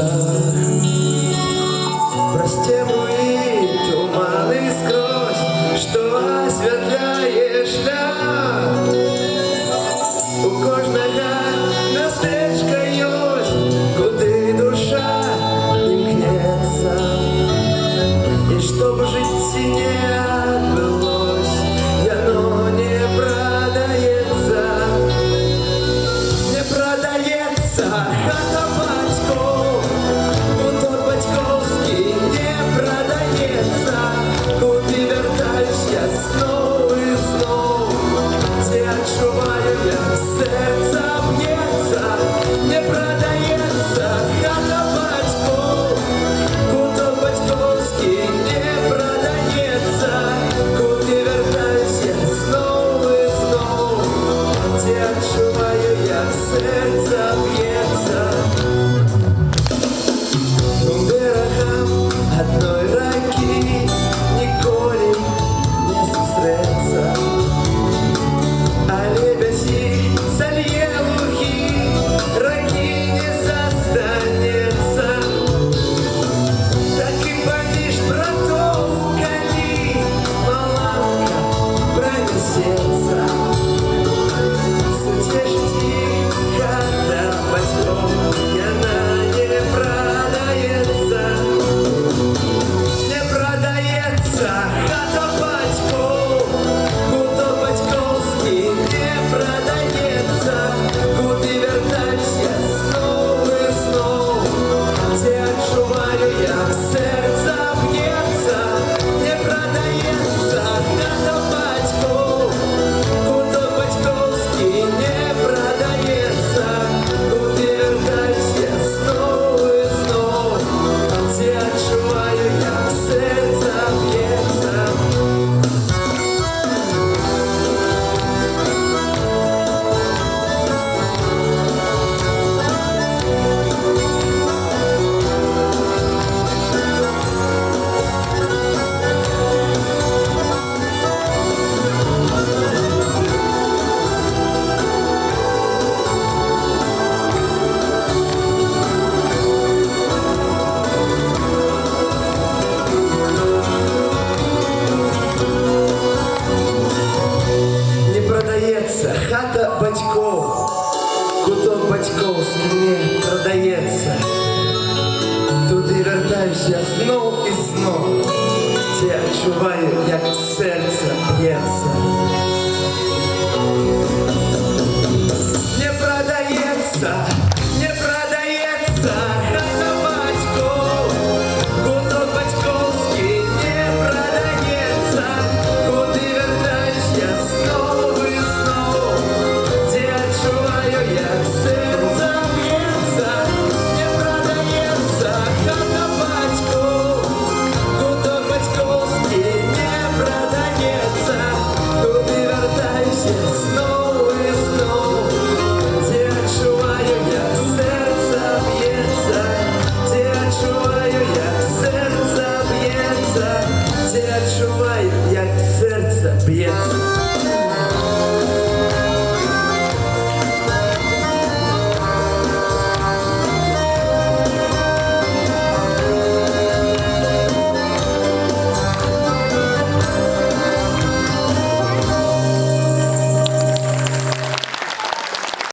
душах. Простемруй туманы скрозь, что освятляє шлях. У кожного містечка ёсць, куди душа імкнецца. І што б у жыцці не адбылось, яно не прадаецца. Не прадаецца хата бацькоў, бутон бацькоўскі не прадаецца. Куды вяртаюсь я зноў і зноў, дзе адчуваю, як сэрца б'ецца. Не прадаецца хата бацькоў, бутон бацькоўскі не прадаецца. Куды вяртаюсь я зноў і зноў, дзе адчуваю, як сэрца б'ецца. Двум берагам адной ракі ніколі не сустрэцца, але без іх залье лугі, ракі не застанецца. Так і паміж братоў, калі маланка пранесецца, суцешыць іх хата бацькоў, яна не прадаецца. Не прадаецца хата бацькоў, бутон бацькоўскі не прадаецца. Куды вяртаюсь я зноў і зноў, дзе адчуваю, як сэрца б'ецца. Не прадаецца хата бацькоў, бутон бацькоўскі не прадаецца. Куды вяртаюсь я зноў і зноў, дзе адчуваю, як сэрца б'ецца. Не прадаецца хата бацькоў, куток бацькоўскі не прадаецца. Туды вяртаюсь я зноў і зноў, дзе адчуваю, як сэрца б'ецца. Не прадаецца